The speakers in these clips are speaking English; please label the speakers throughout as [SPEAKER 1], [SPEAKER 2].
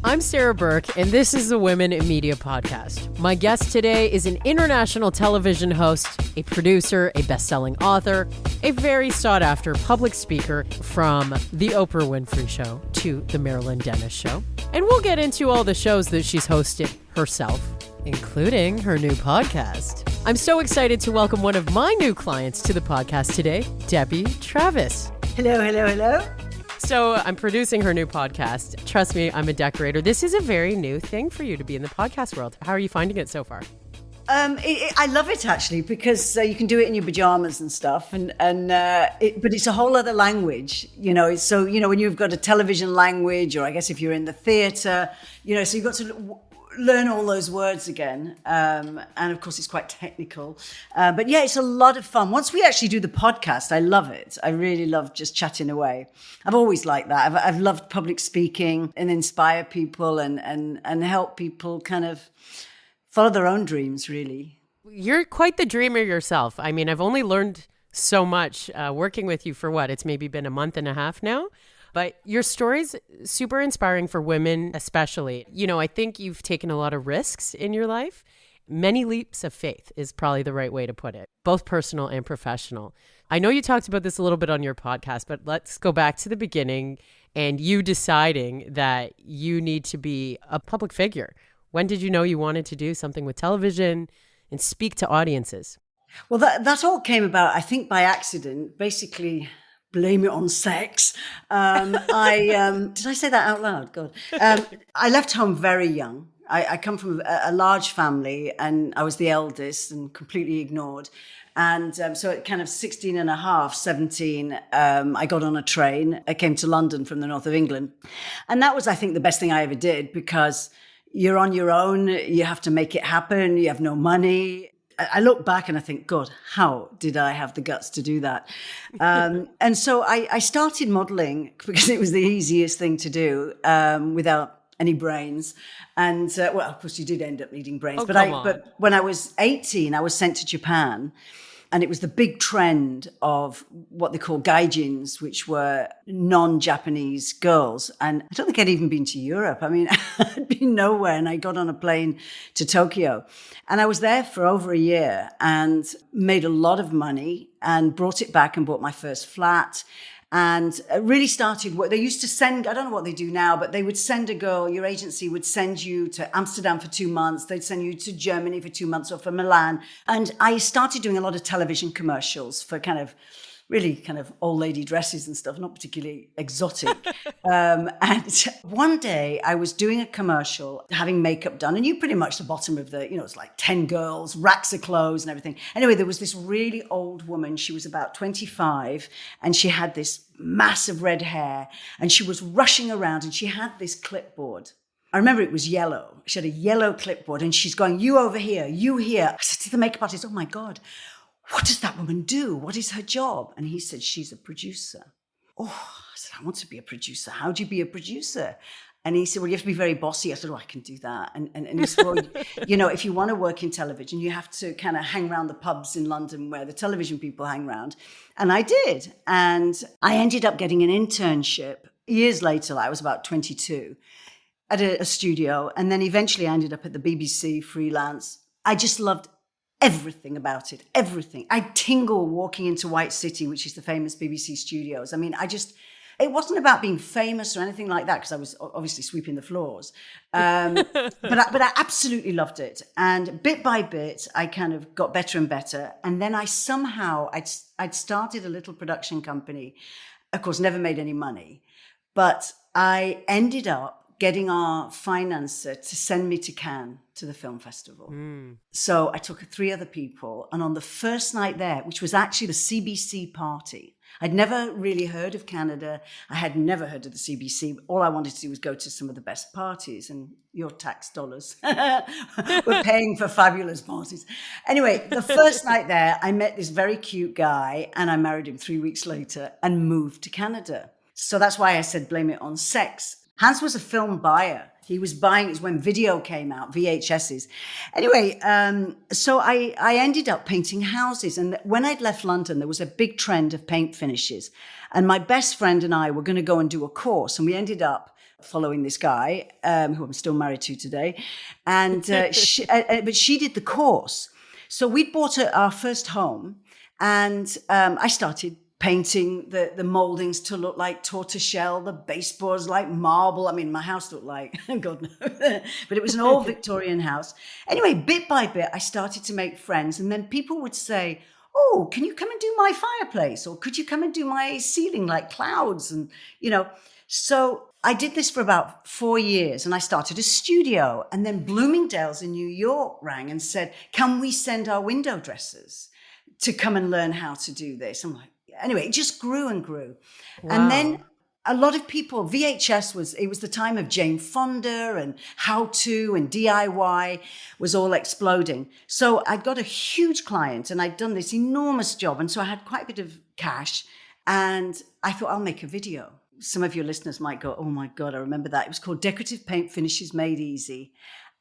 [SPEAKER 1] I'm Sarah Burke, and this is the Women in Media podcast. My guest today is an international television host, a producer, a best-selling author, a very sought-after public speaker from the Oprah Winfrey Show to the Marilyn Denis Show. And we'll get into all the shows that she's hosted herself, including her new podcast. I'm so excited to welcome one of my new clients to the podcast today, Debbie Travis.
[SPEAKER 2] Hello, hello, hello.
[SPEAKER 1] So I'm producing her new podcast. Trust me, I'm a decorator. This is a very new thing for you to be in the podcast world. How are you finding it so far?
[SPEAKER 2] I love it actually because you can do it in your pajamas and stuff, but it's a whole other language, you know. So when you've got a television language, or I guess if you're in the theatre, so you've got to learn all those words again, and of course it's quite technical, but yeah, it's a lot of fun. Once we actually do the podcast, I love it. I really love just chatting away. I've always liked that. I've loved public speaking and inspire people and help people kind of follow their own dreams, really.
[SPEAKER 1] You're quite the dreamer yourself. I mean, I've only learned so much working with you for it's maybe been a month and a half now. But your story's super inspiring for women, especially. I think you've taken a lot of risks in your life. Many leaps of faith is probably the right way to put it, both personal and professional. I know you talked about this a little bit on your podcast, but let's go back to the beginning and you deciding that you need to be a public figure. When did you know you wanted to do something with television and speak to audiences?
[SPEAKER 2] Well, that all came about, I think, by accident. Basically, blame it on sex. Did I say that out loud? God. I left home very young. I come from a large family and I was the eldest and completely ignored. And so at kind of 16 and a half, 17, I got on a train. I came to London from the north of England. And that was, I think, the best thing I ever did because you're on your own. You have to make it happen. You have no money. I look back and I think, God, how did I have the guts to do that? And so I started modeling because it was the easiest thing to do without any brains. And well, of course, you did end up needing brains. But when I was 18, I was sent to Japan. And it was the big trend of what they call gaijins, which were non-Japanese girls. And I don't think I'd even been to Europe. I mean, I'd been nowhere. And I got on a plane to Tokyo. And I was there for over a year and made a lot of money and brought it back and bought my first flat. And really started what they used to send. I don't know what they do now, but they would send a girl, your agency would send you to Amsterdam for 2 months. They'd send you to Germany for 2 months or for Milan. And I started doing a lot of television commercials for really old lady dresses and stuff, not particularly exotic. And one day I was doing a commercial, having makeup done, and you pretty much the bottom of the, it's like 10 girls, racks of clothes and everything. Anyway, there was this really old woman. She was about 25 and she had this massive red hair and she was rushing around and she had this clipboard. I remember it was yellow. She had a yellow clipboard and she's going, you over here, you here. I said to the makeup artist, oh my God, what does that woman do? What is her job? And he said, she's a producer. Oh, I said, I want to be a producer. How do you be a producer? And he said, well, you have to be very bossy. I said, oh, I can do that. And he said, well, if you want to work in television, you have to kind of hang around the pubs in London where the television people hang around. And I did. And I ended up getting an internship. Years later, I was about 22 at a studio. And then eventually I ended up at the BBC freelance. I just loved everything about it, everything. I tingle walking into White City, which is the famous BBC studios. I mean, it wasn't about being famous or anything like that, because I was obviously sweeping the floors. But I absolutely loved it. And bit by bit, I kind of got better and better. And then I'd started a little production company. Of course, never made any money. But I ended up getting our financer to send me to Cannes to the film festival. So I took 3 other people. And on the first night there, which was actually the CBC party, I'd never really heard of Canada. I had never heard of the CBC. All I wanted to do was go to some of the best parties, and your tax dollars were paying for fabulous parties. Anyway, the first night there, I met this very cute guy and I married him 3 weeks later and moved to Canada. So that's why I said blame it on sex. Hans was a film buyer. He was buying, it was when video came out, VHSs. Anyway, so I ended up painting houses. And when I'd left London, there was a big trend of paint finishes. And my best friend and I were going to go and do a course. And we ended up following this guy, who I'm still married to today. And but she did the course. So we bought our first home, and I started painting the moldings to look like tortoiseshell, the baseboards like marble. I mean, my house looked like, God knows, but it was an old Victorian house. Anyway, bit by bit, I started to make friends. And then people would say, oh, can you come and do my fireplace? Or could you come and do my ceiling like clouds? And, so I did this for about 4 years, and I started a studio. And then Bloomingdale's in New York rang and said, can we send our window dressers to come and learn how to do this? I'm like, anyway, it just grew and grew. Wow. And then a lot of people, VHS was the time of Jane Fonda, and how to and DIY was all exploding. So I'd got a huge client, and I'd done this enormous job. And so I had quite a bit of cash, and I thought, I'll make a video. Some of your listeners might go, oh my God, I remember that. It was called Decorative Paint Finishes Made Easy.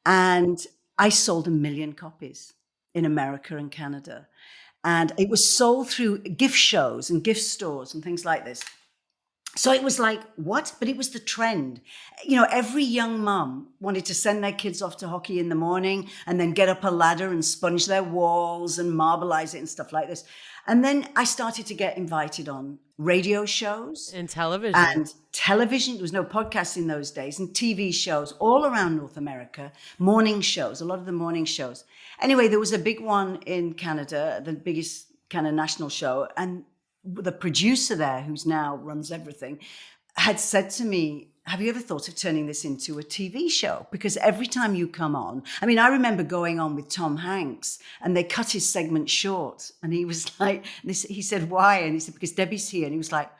[SPEAKER 2] And I sold 1 million copies in America and Canada. And it was sold through gift shows and gift stores and things like this. So it was like, what? But it was the trend. Every young mum wanted to send their kids off to hockey in the morning and then get up a ladder and sponge their walls and marbleize it and stuff like this. And then I started to get invited on radio shows.
[SPEAKER 1] And television.
[SPEAKER 2] And television. There was no podcast in those days. And TV shows all around North America. Morning shows, a lot of the morning shows. Anyway, there was a big one in Canada, the biggest kind of national show. And the producer there, who's now runs everything, had said to me, have you ever thought of turning this into a TV show? Because every time you come on, I mean, I remember going on with Tom Hanks, and they cut his segment short. And he was like, he said, why? And he said, because Debbie's here. And he was like,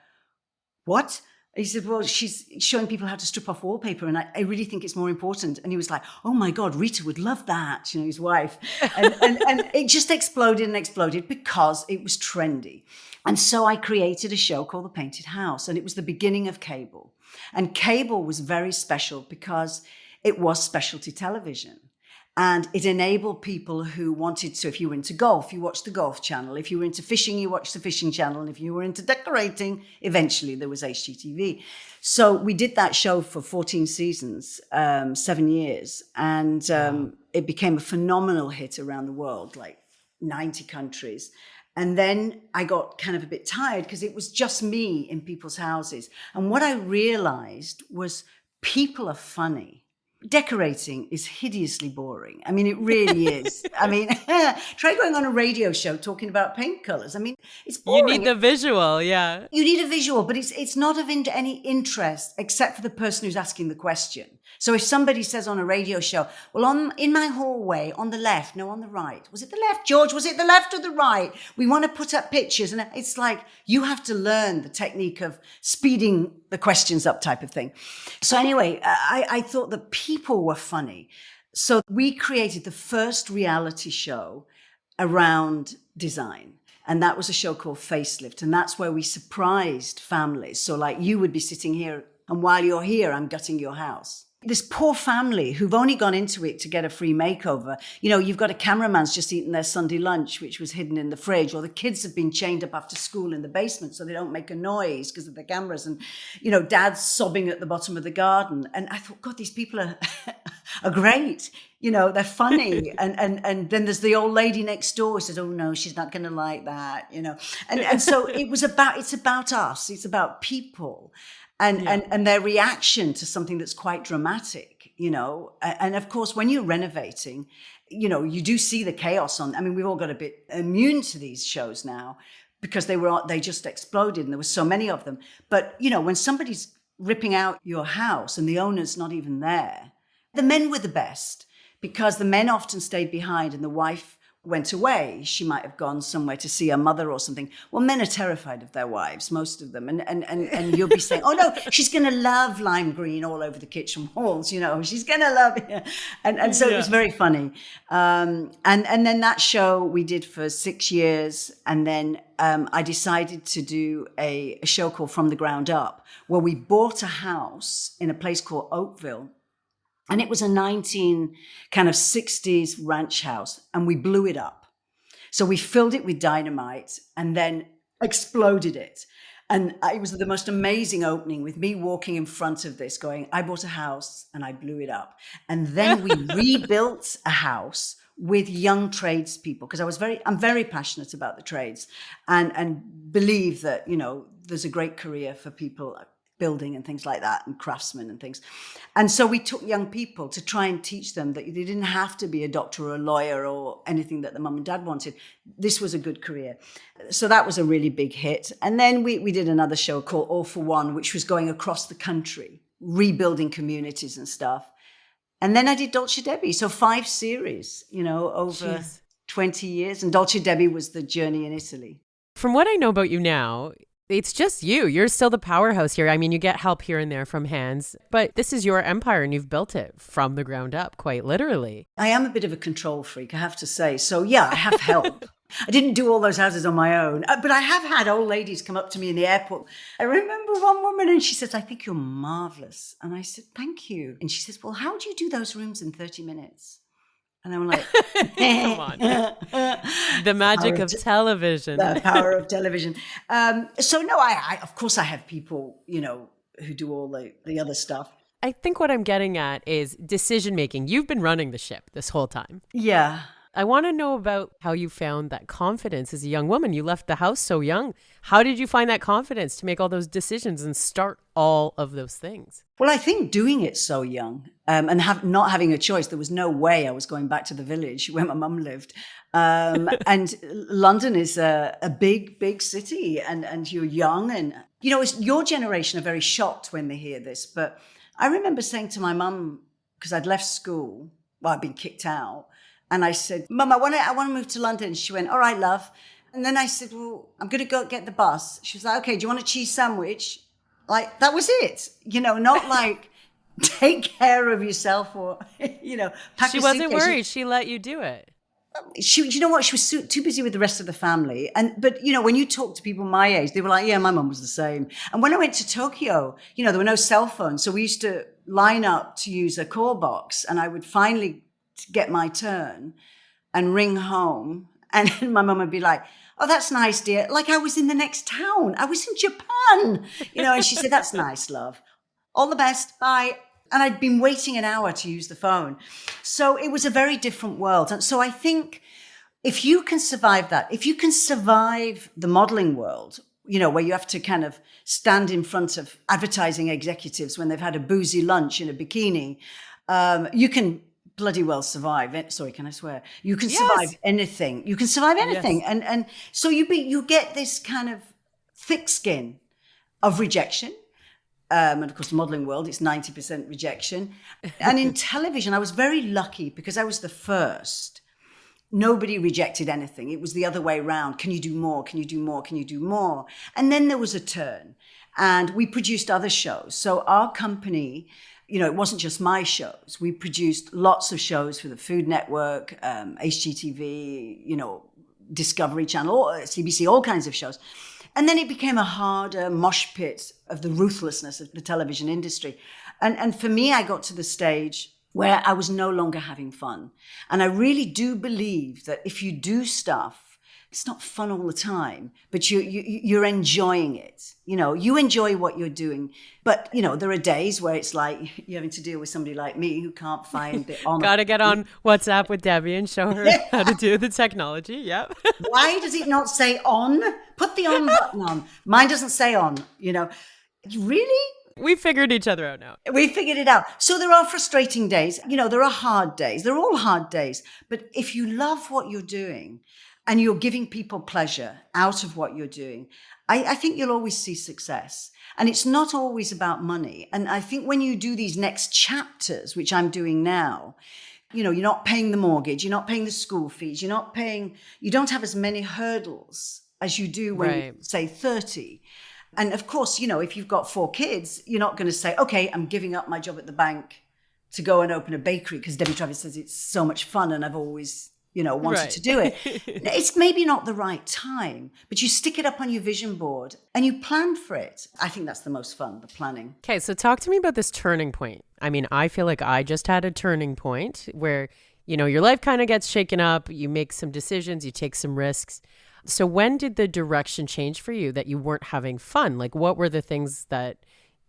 [SPEAKER 2] what? And he said, well, she's showing people how to strip off wallpaper, and I really think it's more important. And he was like, oh my God, Rita would love that, his wife. And it just exploded and exploded because it was trendy. And so I created a show called The Painted House, and it was the beginning of cable. And cable was very special because it was specialty television. And it enabled people who wanted to, if you were into golf, you watched the Golf Channel. If you were into fishing, you watched the Fishing Channel. And if you were into decorating, eventually there was HGTV. So we did that show for 14 seasons, 7 years. And it became a phenomenal hit around the world, like 90 countries. And then I got kind of a bit tired because it was just me in people's houses. And what I realized was people are funny. Decorating is hideously boring. I mean, it really is. I mean, try going on a radio show talking about paint colors. I mean, it's boring.
[SPEAKER 1] You need the visual, yeah.
[SPEAKER 2] You need a visual, but it's not of any interest except for the person who's asking the question. So if somebody says on a radio show, well, in my hallway, on the left, no, on the right. Was it the left, George? Was it the left or the right? We want to put up pictures. And it's like, you have to learn the technique of speeding the questions up type of thing. So anyway, I thought that people were funny. So we created the first reality show around design. And that was a show called Facelift. And that's where we surprised families. So like you would be sitting here, and while you're here, I'm gutting your house. This poor family who've only gone into it to get a free makeover. You've got a cameraman's just eaten their Sunday lunch, which was hidden in the fridge, or the kids have been chained up after school in the basement so they don't make a noise because of the cameras, and, dad's sobbing at the bottom of the garden. And I thought, God, these people are great. They're funny. and then there's the old lady next door who says, oh no, she's not going to like that, And so it's about us. It's about people. And their reaction to something that's quite dramatic, and of course, when you're renovating, you do see the chaos we've all got a bit immune to these shows now because they just exploded and there were so many of them. But, when somebody's ripping out your house and the owner's not even there, the men were the best because the men often stayed behind and the wife went away. She might have gone somewhere to see her mother or something. Well, men are terrified of their wives, most of them. And you'll be saying, oh no, she's going to love lime green all over the kitchen walls, she's going to love it. And so it was very funny. And then that show we did for 6 years. And then I decided to do a show called From the Ground Up, where we bought a house in a place called Oakville. And it was a 60s ranch house, and we blew it up. So we filled it with dynamite and then exploded it. And it was the most amazing opening with me walking in front of this going, I bought a house and I blew it up. And then we rebuilt a house with young tradespeople, because I'm very passionate about the trades and believe that, there's a great career for people building and things like that, and craftsmen and things. And so we took young people to try and teach them that they didn't have to be a doctor or a lawyer or anything that the mum and dad wanted. This was a good career. So that was a really big hit. And then we did another show called All for One, which was going across the country, rebuilding communities and stuff. And then I did Dolce Debbie. So 5 series, over 20 years. And Dolce Debbie was the journey in Italy.
[SPEAKER 1] From what I know about you now, it's just you. You're still the powerhouse here. I mean, you get help here and there from hands, but this is your empire and you've built it from the ground up, quite literally.
[SPEAKER 2] I am a bit of a control freak, I have to say. So yeah, I have help. I didn't do all those houses on my own, but I have had old ladies come up to me in the airport. I remember one woman and she says, I think you're marvelous. And I said, thank you. And she says, well, how do you do those rooms in 30 minutes? And I'm like,
[SPEAKER 1] come on. The magic of television.
[SPEAKER 2] The power of television. So no, I of course I have people, who do all the other stuff.
[SPEAKER 1] I think what I'm getting at is decision making. You've been running the ship this whole time.
[SPEAKER 2] Yeah.
[SPEAKER 1] I want to know about how you found that confidence as a young woman. You left the house so young. How did you find that confidence to make all those decisions and start all of those things?
[SPEAKER 2] Well, I think doing it so young and not having a choice, there was no way I was going back to the village where my mum lived. And London is a big, big city and you're young. And, it's, your generation are very shocked when they hear this. But I remember saying to my mum, because I'd left school, I'd been kicked out. And I said, Mum, I want to move to London. She went, all right, love. And then I said, well, I'm going to go get the bus. She was like, okay, do you want a cheese sandwich? Like, that was it. Not like take care of yourself or, pack
[SPEAKER 1] She wasn't worried. She let you do it.
[SPEAKER 2] You know what? She was too busy with the rest of the family. But when you talk to people my age, they were like, yeah, my mum was the same. And when I went to Tokyo, there were no cell phones. So we used to line up to use a call box and I would finally get my turn and ring home. And my mum would be like, oh, that's nice, dear. Like I was in the next town. I was in Japan, and she said, that's nice, love. All the best. Bye. And I'd been waiting an hour to use the phone. So it was a very different world. And so I think if you can survive that, if you can survive the modeling world, where you have to kind of stand in front of advertising executives when they've had a boozy lunch in a bikini, you can bloody well survive it. Sorry, can I swear? You can survive anything. You can survive anything. Yes. And so you get this kind of thick skin of rejection. And of course, the modeling world, it's 90% rejection. And in television, I was very lucky because I was the first. Nobody rejected anything. It was the other way around. Can you do more? Can you do more? Can you do more? And then there was a turn and we produced other shows. So our company, it wasn't just my shows. We produced lots of shows for the Food Network, HGTV, Discovery Channel, CBC, all kinds of shows. And then it became a harder mosh pit of the ruthlessness of the television industry. And for me, I got to the stage where I was no longer having fun. And I really do believe that if you do stuff, it's not fun all the time, but you're enjoying it. You enjoy what you're doing. But, there are days where it's like you're having to deal with somebody like me who can't find the on.
[SPEAKER 1] Got to get on WhatsApp with Debbie and show her how to do the technology. Yep.
[SPEAKER 2] Why does it not say on? Put the on button on. Mine doesn't say on, Really?
[SPEAKER 1] We figured each other out now.
[SPEAKER 2] We figured it out. So there are frustrating days. There are hard days. They're all hard days. But if you love what you're doing and you're giving people pleasure out of what you're doing, I think you'll always see success. And it's not always about money. And I think when you do these next chapters, which I'm doing now, you're not paying the mortgage, you're not paying the school fees, you don't have as many hurdles as you do when you say 30. And of course, if you've got 4 kids, you're not going to say, okay, I'm giving up my job at the bank to go and open a bakery because Debbie Travis says it's so much fun and I've always, wanted to do it. It's maybe not the right time, but you stick it up on your vision board and you plan for it. I think that's the most fun, the planning.
[SPEAKER 1] Okay, so talk to me about this turning point. I mean, I feel like I just had a turning point where, your life kind of gets shaken up, you make some decisions, you take some risks. So when did the direction change for you that you weren't having fun? Like, what were the things that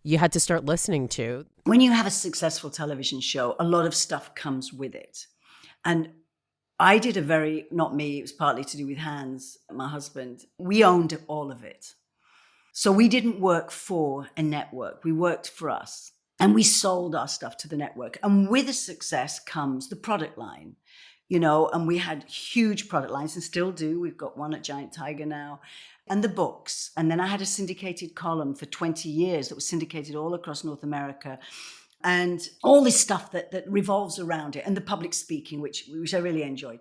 [SPEAKER 1] you had to start listening to?
[SPEAKER 2] When you have a successful television show, a lot of stuff comes with it. And I did not me, it was partly to do with Hans, my husband. We owned all of it. So we didn't work for a network. We worked for us. And we sold our stuff to the network. And with the success comes the product line, and we had huge product lines and still do. We've got one at Giant Tiger now. And the books. And then I had a syndicated column for 20 years that was syndicated all across North America. And all this stuff that revolves around it. And the public speaking, which I really enjoyed.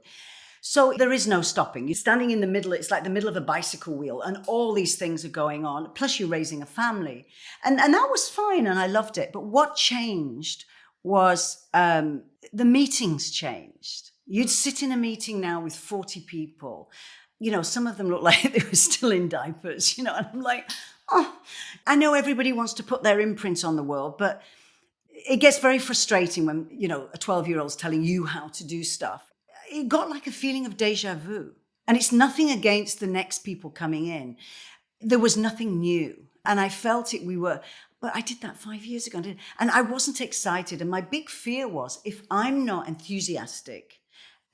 [SPEAKER 2] So there is no stopping. You're standing in the middle. It's like the middle of a bicycle wheel. And all these things are going on. Plus you're raising a family. And that was fine. And I loved it. But what changed was the meetings changed. You'd sit in a meeting now with 40 people. Some of them look like they were still in diapers, and I'm like, I know everybody wants to put their imprint on the world, but it gets very frustrating when, a 12-year-old's telling you how to do stuff. It got like a feeling of deja vu. And it's nothing against the next people coming in. There was nothing new. And I felt but I did that 5 years ago. And I wasn't excited. And my big fear was, if I'm not enthusiastic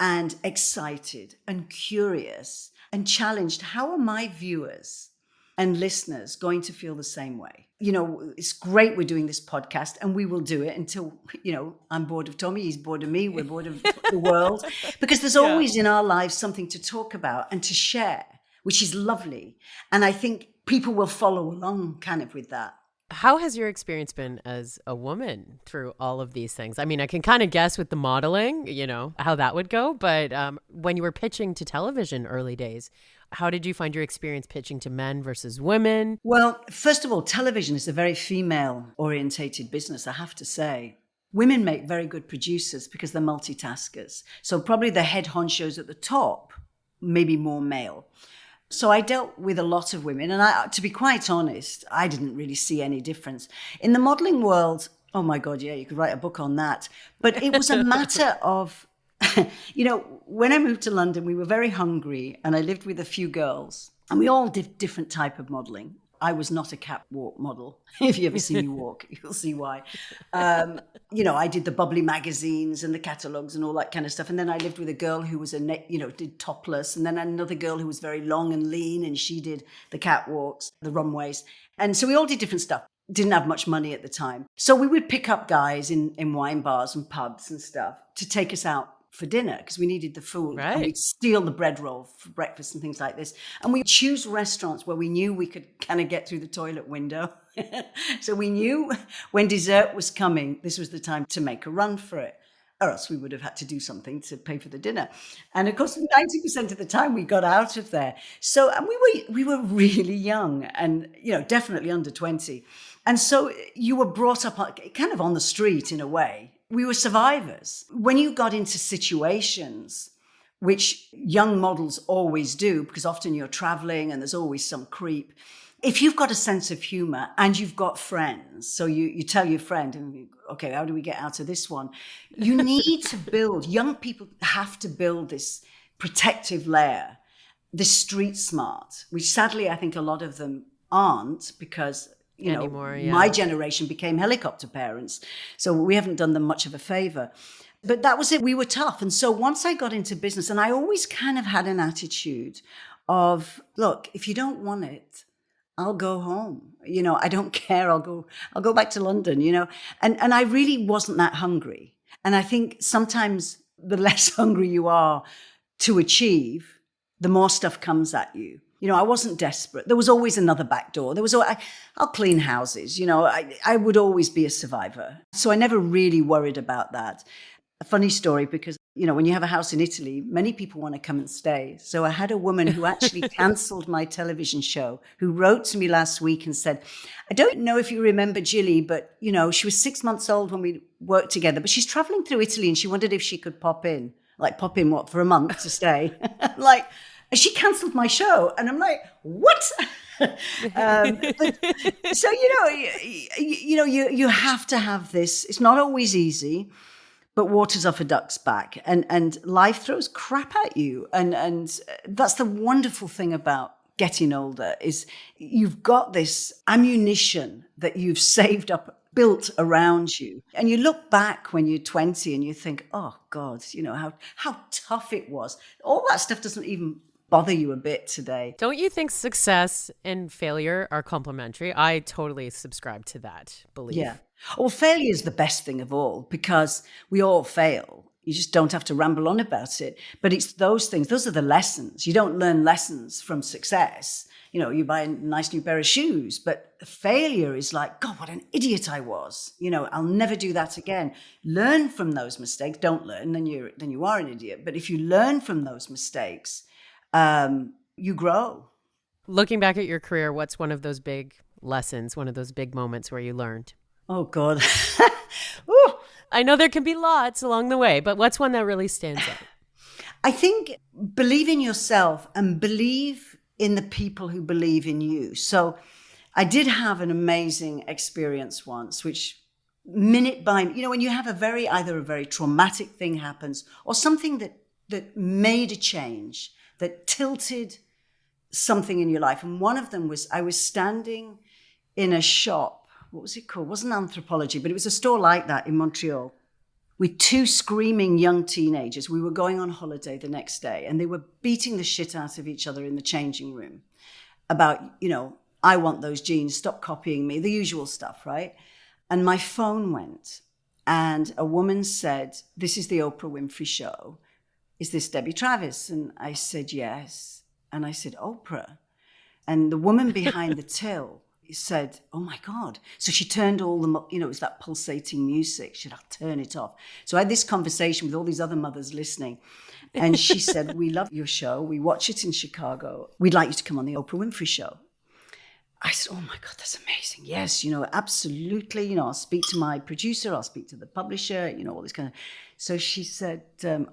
[SPEAKER 2] and excited and curious and challenged, how are my viewers and listeners going to feel the same way? It's great we're doing this podcast, and we will do it until, I'm bored of Tommy, he's bored of me, we're bored of the world, because there's always in our lives something to talk about and to share, which is lovely. And I think people will follow along kind of with that.
[SPEAKER 1] How has your experience been as a woman through all of these things? I mean, I can kind of guess with the modeling, how that would go. But when you were pitching to television early days, how did you find your experience pitching to men versus women?
[SPEAKER 2] Well, first of all, television is a very female-orientated business, I have to say. Women make very good producers because they're multitaskers. So probably the head honchos at the top, maybe more male. So I dealt with a lot of women. And to be quite honest, I didn't really see any difference. In the modeling world, oh my God, yeah, you could write a book on that. But it was a matter of, when I moved to London, we were very hungry and I lived with a few girls and we all did different type of modeling. I was not a catwalk model. If you ever see me walk, you'll see why. I did the bubbly magazines and the catalogs and all that kind of stuff. And then I lived with a girl who was did topless. And then another girl who was very long and lean, and she did the catwalks, the runways. And so we all did different stuff. Didn't have much money at the time. So we would pick up guys in wine bars and pubs and stuff to take us out for dinner because we needed the food.
[SPEAKER 1] Right.
[SPEAKER 2] And we'd steal the bread roll for breakfast and things like this. And we'd choose restaurants where we knew we could kind of get through the toilet window. So we knew when dessert was coming, this was the time to make a run for it. Or else we would have had to do something to pay for the dinner. And of course, 90% of the time we got out of there. So and we were really young and, definitely under 20. And so you were brought up kind of on the street in a way. We were survivors. When you got into situations, which young models always do, because often you're traveling and there's always some creep, if you've got a sense of humor and you've got friends, so you tell your friend, okay, how do we get out of this one? You need to build, young people have to build this protective layer, this street smart, which sadly I think a lot of them aren't because
[SPEAKER 1] anymore, yeah.
[SPEAKER 2] My generation became helicopter parents. So we haven't done them much of a favor. But that was it. We were tough. And so once I got into business, and I always kind of had an attitude of, look, if you don't want it, I'll go home. I don't care. I'll go back to London, and I really wasn't that hungry. And I think sometimes the less hungry you are to achieve, the more stuff comes at you. I wasn't desperate. There was always another back door. I'll clean houses. I would always be a survivor. So I never really worried about that. A funny story because, when you have a house in Italy, many people want to come and stay. So I had a woman who actually cancelled my television show, who wrote to me last week and said, I don't know if you remember Jilly, but, she was 6 months old when we worked together, but she's traveling through Italy and she wondered if she could pop in what, for a month to stay? And she cancelled my show. And I'm like, what? So, you have to have this. It's not always easy, but water's off a duck's back, and life throws crap at you. And that's the wonderful thing about getting older, is you've got this ammunition that you've saved up, built around you. And you look back when you're 20 and you think, oh God, how tough it was. All that stuff doesn't even bother you a bit today.
[SPEAKER 1] Don't you think success and failure are complementary? I totally subscribe to that belief.
[SPEAKER 2] Yeah. Well, failure is the best thing of all, because we all fail. You just don't have to ramble on about it. But it's those things, those are the lessons. You don't learn lessons from success. You buy a nice new pair of shoes, but failure is like, God, what an idiot I was. I'll never do that again. Learn from those mistakes. Don't learn, then you are an idiot. But if you learn from those mistakes, you grow.
[SPEAKER 1] Looking back at your career, what's one of those big lessons, one of those big moments where you learned?
[SPEAKER 2] Oh, God.
[SPEAKER 1] I know there can be lots along the way, but what's one that really stands out?
[SPEAKER 2] I think believe in yourself and believe in the people who believe in you. So I did have an amazing experience once, which minute by, when you have either a very traumatic thing happens or something that made a change, that tilted something in your life. And one of them was, I was standing in a shop. What was it called? It wasn't Anthropology, but it was a store like that in Montreal with two screaming young teenagers. We were going on holiday the next day and they were beating the shit out of each other in the changing room about, I want those jeans, stop copying me, the usual stuff, right? And my phone went and a woman said, this is the Oprah Winfrey Show. Is this Debbie Travis? And I said, yes. And I said, Oprah. And the woman behind the till said, oh my God. So she turned all the, it was that pulsating music. She said, I'll turn it off. So I had this conversation with all these other mothers listening. And she said, we love your show. We watch it in Chicago. We'd like you to come on the Oprah Winfrey Show. I said, oh my God, that's amazing. Yes, absolutely. I'll speak to my producer. I'll speak to the publisher, all this kind of. So she said,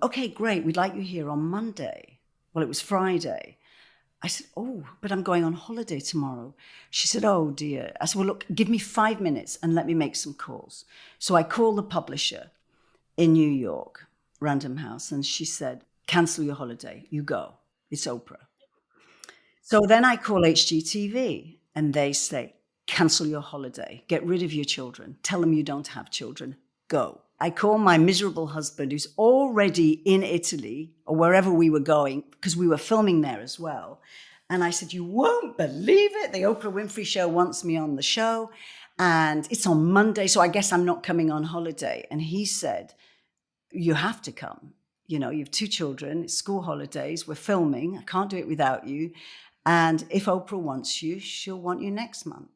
[SPEAKER 2] okay, great. We'd like you here on Monday. Well, it was Friday. I said, oh, but I'm going on holiday tomorrow. She said, oh dear. I said, well, look, give me 5 minutes and let me make some calls. So I called the publisher in New York, Random House, and she said, cancel your holiday. You go. It's Oprah. So then I call HGTV and they say, cancel your holiday. Get rid of your children. Tell them you don't have children. Go. I call my miserable husband, who's already in Italy or wherever we were going, because we were filming there as well. And I said, you won't believe it. The Oprah Winfrey Show wants me on the show. And it's on Monday, so I guess I'm not coming on holiday. And he said, you have to come. You have 2 children, it's school holidays, we're filming. I can't do it without you. And if Oprah wants you, she'll want you next month.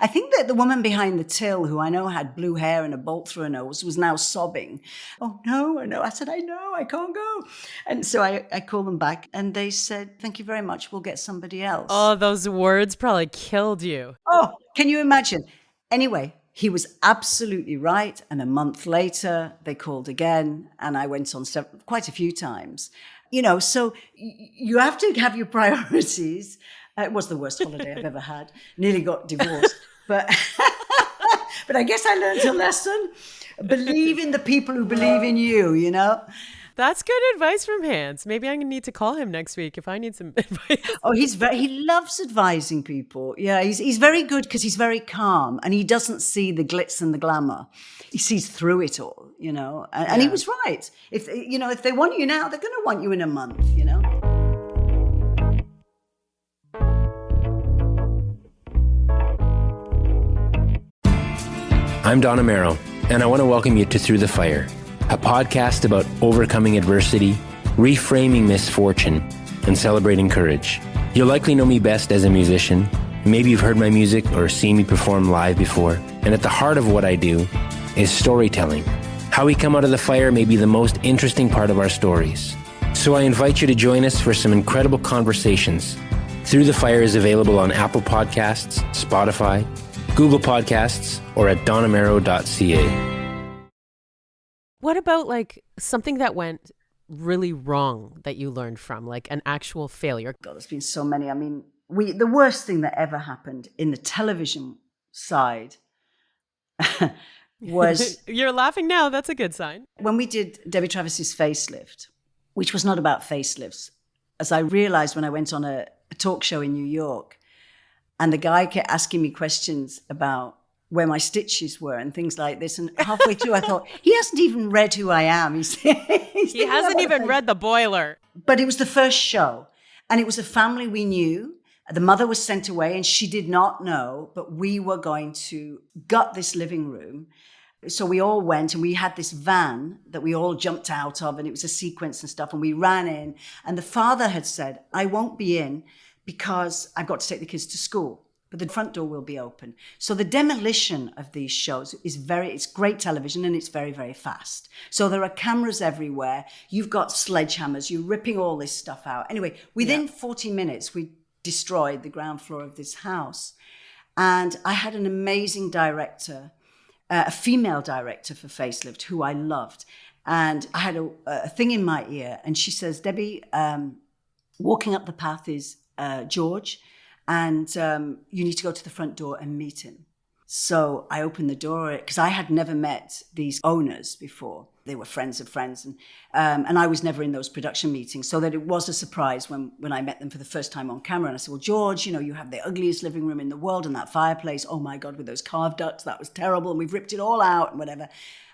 [SPEAKER 2] I think that the woman behind the till, who I know had blue hair and a bolt through her nose, was now sobbing. Oh, no, I know. I said, I know, I can't go. And so I called them back and they said, thank you very much. We'll get somebody else.
[SPEAKER 1] Oh, those words probably killed you.
[SPEAKER 2] Oh, can you imagine? Anyway, he was absolutely right. And a month later, they called again and I went on quite a few times. So you have to have your priorities. It was the worst holiday I've ever had. Nearly got divorced. But I guess I learned a lesson. Believe in the people who believe in you,
[SPEAKER 1] That's good advice from Hans. Maybe I need to call him next week if I need some advice.
[SPEAKER 2] Oh, he loves advising people. Yeah, he's very good because he's very calm and he doesn't see the glitz and the glamour. He sees through it all, and he was right. If they want you now, they're going to want you in a month,
[SPEAKER 3] I'm Don Amaro, and I want to welcome you to Through the Fire, a podcast about overcoming adversity, reframing misfortune, and celebrating courage. You'll likely know me best as a musician. Maybe you've heard my music or seen me perform live before. And at the heart of what I do is storytelling. How we come out of the fire may be the most interesting part of our stories. So I invite you to join us for some incredible conversations. Through the Fire is available on Apple Podcasts, Spotify, Google Podcasts, or at donamaro.ca.
[SPEAKER 1] What about something that went really wrong that you learned from, like an actual failure?
[SPEAKER 2] God, there's been so many. I mean, the worst thing that ever happened in the television side was
[SPEAKER 1] You're laughing now. That's a good sign.
[SPEAKER 2] when we did Debbie Travis's Facelift, which was not about facelifts, as I realized when I went on a talk show in New York, and the guy kept asking me questions about where my stitches were and things like this. And halfway through, I thought, he hasn't even read who I am.
[SPEAKER 1] He hasn't even read The Boiler.
[SPEAKER 2] But it was the first show, and it was a family we knew. The mother was sent away, and she did not know, but we were going to gut this living room. So we all went, and we had this van that we all jumped out of, and it was a sequence and stuff, and we ran in. And the father had said, I won't be in because I've got to take the kids to school, but the front door will be open. So the demolition of these shows is it's great television, and it's very, very fast. So there are cameras everywhere. You've got sledgehammers. You're ripping all this stuff out. Anyway, within 40 minutes, we destroyed the ground floor of this house. And I had an amazing director, a female director for Facelift, who I loved. And I had a thing in my ear, and she says, Debbie, walking up the path is George, and you need to go to the front door and meet him. So I opened the door, because I had never met these owners before. They were friends of friends, and I was never in those production meetings, so that it was a surprise when I met them for the first time on camera. And I said, well, George, you have the ugliest living room in the world, and that fireplace, oh my God, with those carved ducks, that was terrible, and we've ripped it all out and whatever.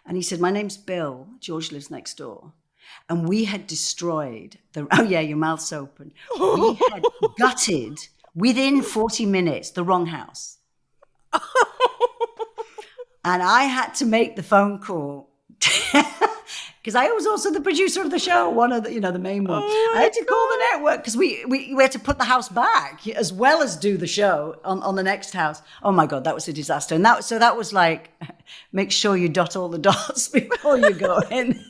[SPEAKER 2] And he said, my name's Bill. George lives next door. And we had destroyed oh yeah, your mouth's open. We had gutted, within 40 minutes, the wrong house. And I had to make the phone call because I was also the producer of the show, one of the, the main one. I had to call the network because we had to put the house back as well as do the show on the next house. Oh my God, that was a disaster. And that was like, make sure you dot all the dots before you go in.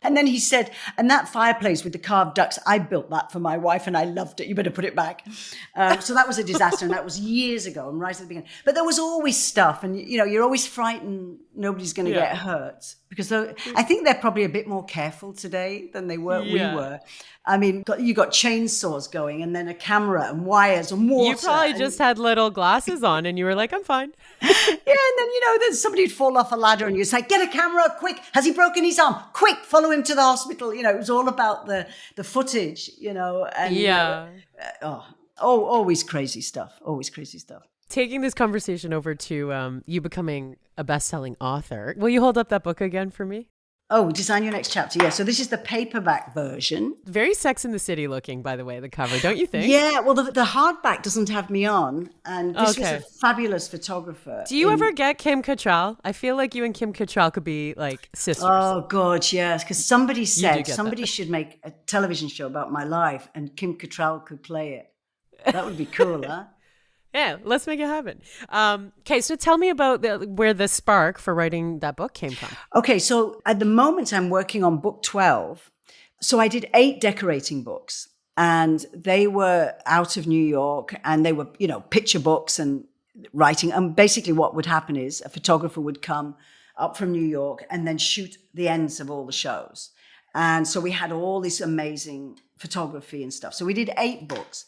[SPEAKER 2] And then he said, and that fireplace with the carved ducks, I built that for my wife and I loved it. You better put it back. So that was a disaster. And that was years ago and right at the beginning. But there was always stuff. And, you're always frightened nobody's going to get hurt. Because I think they're probably a bit more careful today than we were. I mean, you got chainsaws going and then a camera and wires and water.
[SPEAKER 1] You probably just had little glasses on and you were like, I'm fine.
[SPEAKER 2] Yeah, and then, then somebody would fall off a ladder and you'd say, get a camera, quick. Has he broken his arm? Quick, follow him to the hospital. It was all about the footage, and always crazy stuff. Always crazy stuff.
[SPEAKER 1] Taking this conversation over to you becoming a best-selling author. Will you hold up that book again for me?
[SPEAKER 2] Oh, Design Your Next Chapter. Yeah. So this is the paperback version.
[SPEAKER 1] Very Sex in the City looking, by the way, the cover, don't you think?
[SPEAKER 2] Yeah. Well, the hardback doesn't have me on. And this was a fabulous photographer.
[SPEAKER 1] Do you ever get Kim Cattrall? I feel like you and Kim Cattrall could be like sisters.
[SPEAKER 2] Oh, God, yes. Because somebody said somebody should make a television show about my life and Kim Cattrall could play it. That would be cool, huh?
[SPEAKER 1] Yeah, let's make it happen. Okay, so tell me about where the spark for writing that book came from.
[SPEAKER 2] Okay, so at the moment I'm working on book 12. So I did 8 decorating books and they were out of New York and they were, picture books and writing. And basically what would happen is a photographer would come up from New York and then shoot the ends of all the shows. And so we had all this amazing photography and stuff. So we did 8 books.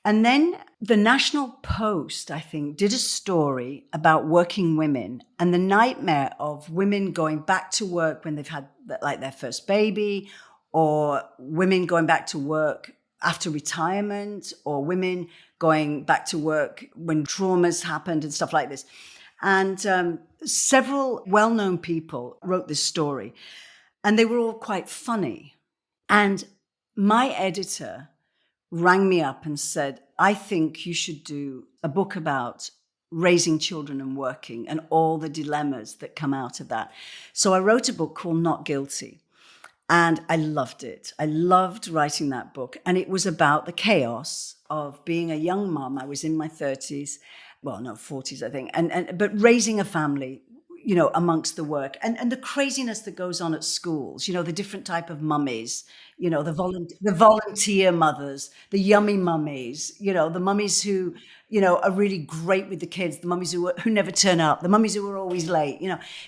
[SPEAKER 2] And then the National Post, I think, did a story about working women and the nightmare of women going back to work when they've had like their first baby, or women going back to work after retirement, or women going back to work when traumas happened and stuff like this. And several well-known people wrote this story and they were all quite funny. And my editor rang me up and said, I think you should do a book about raising children and working and all the dilemmas that come out of that. So I wrote a book called Not Guilty and I loved it. I loved writing that book. And it was about the chaos of being a young mom. I was in my 30s, well, no, 40s, I think, but raising a family, amongst the work and the craziness that goes on at schools, the different type of mummies, the volunteer mothers, the yummy mummies, the mummies who, are really great with the kids, the mummies who never turn up, the mummies who are always late,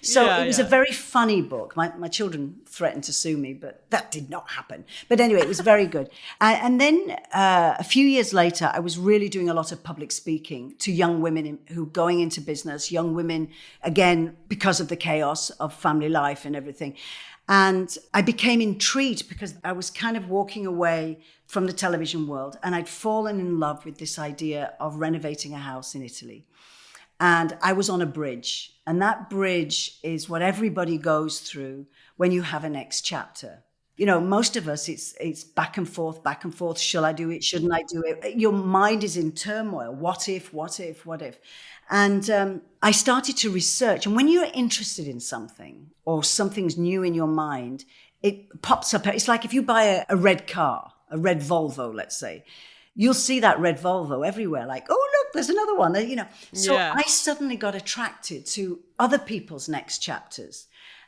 [SPEAKER 2] So it was a very funny book. My children threatened to sue me, but that did not happen. But anyway, it was very good. And then a few years later, I was really doing a lot of public speaking to young women who going into business, young women, again, because of the chaos of family life and everything. And I became intrigued because I was kind of walking away from the television world, and I'd fallen in love with this idea of renovating a house in Italy. And I was on a bridge, and that bridge is what everybody goes through when you have a next chapter. Most of us, it's back and forth. Shall I do it? Shouldn't I do it? Your mind is in turmoil. What if? And I started to research. And when you're interested in something or something's new in your mind, it pops up. It's like if you buy a red car, a red Volvo, let's say, you'll see that red Volvo everywhere. Like, oh, look, there's another one. So I suddenly got attracted to other people's next chapters.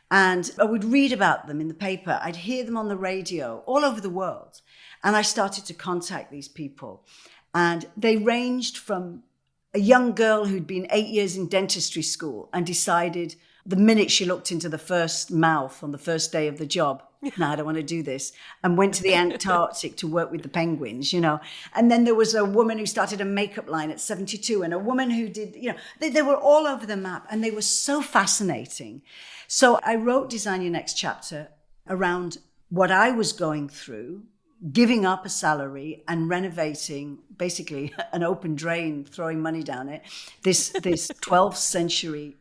[SPEAKER 2] And I would read about them in the paper. I'd hear them on the radio all over the world. And I started to contact these people. And they ranged from a young girl who'd been 8 years in dentistry school and decided the minute she looked into the first mouth on the first day of the job, no, I don't want to do this, and went to the Antarctic to work with the penguins, And then there was a woman who started a makeup line at 72, and a woman who did, they were all over the map, and they were so fascinating. So I wrote Design Your Next Chapter around what I was going through, giving up a salary and renovating basically an open drain, throwing money down it, this 12th century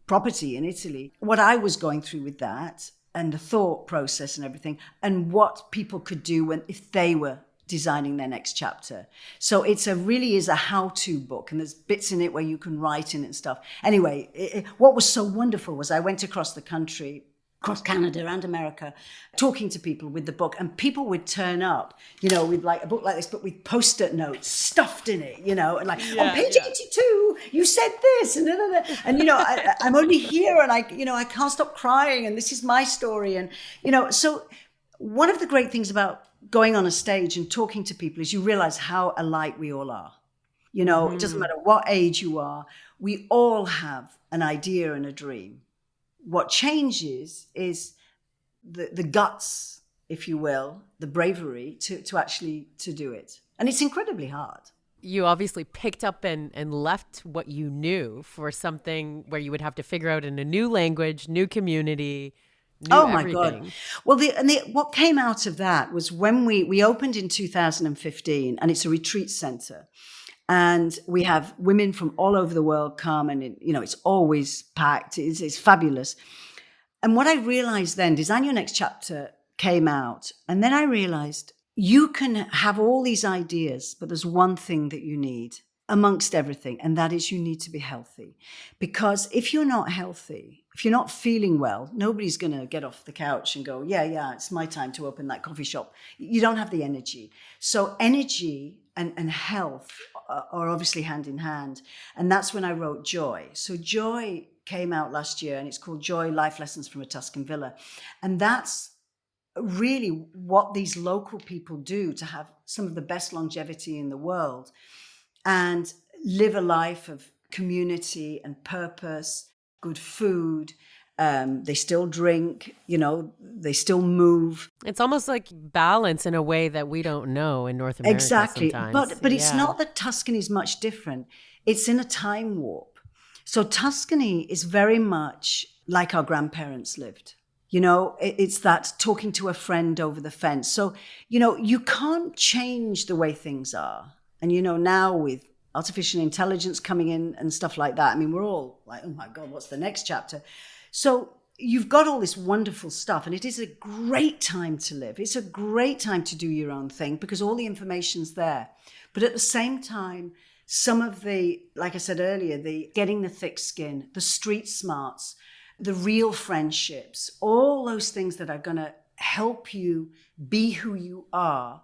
[SPEAKER 2] property in Italy, what I was going through with that and the thought process and everything, and what people could do if they were designing their next chapter. So really is a how-to book, and there's bits in it where you can write in it and stuff. Anyway, what was so wonderful was I went across the country, across Canada and America, talking to people with the book, and people would turn up, with like a book like this, but with post-it notes stuffed in it, and like, on page 82, you said this, and I'm only here, and I can't stop crying, and this is my story, and so one of the great things about going on a stage and talking to people is you realize how alike we all are. It doesn't matter what age you are, we all have an idea and a dream. What changes is the guts, if you will, the bravery to actually do it. And it's incredibly hard.
[SPEAKER 1] You obviously picked up and left what you knew for something where you would have to figure out in a new language, new community, new everything.
[SPEAKER 2] My God. Well, what came out of that was when we opened in 2015, and it's a retreat center. And we have women from all over the world come, and it's always packed. It's fabulous. And what I realized then, Design Your Next Chapter came out. And then I realized you can have all these ideas, but there's one thing that you need amongst everything. And that is you need to be healthy. Because if you're not healthy, if you're not feeling well, nobody's going to get off the couch and go, yeah, it's my time to open that coffee shop. You don't have the energy. So energy and health are obviously hand in hand. And that's when I wrote Joy. So Joy came out last year, and it's called Joy, Life Lessons from a Tuscan Villa. And that's really what these local people do to have some of the best longevity in the world and live a life of community and purpose, good food. They still drink, they still move.
[SPEAKER 1] It's almost like balance in a way that we don't know in North America.
[SPEAKER 2] Exactly.
[SPEAKER 1] Sometimes.
[SPEAKER 2] But it's not that Tuscany is much different. It's in a time warp. So Tuscany is very much like our grandparents lived. It's that talking to a friend over the fence. So, you can't change the way things are. And, now with artificial intelligence coming in and stuff like that, I mean, we're all like, oh my God, what's the next chapter? So you've got all this wonderful stuff, and it is a great time to live. It's a great time to do your own thing because all the information's there. But at the same time, some of the, like I said earlier, the getting the thick skin, the street smarts, the real friendships, all those things that are going to help you be who you are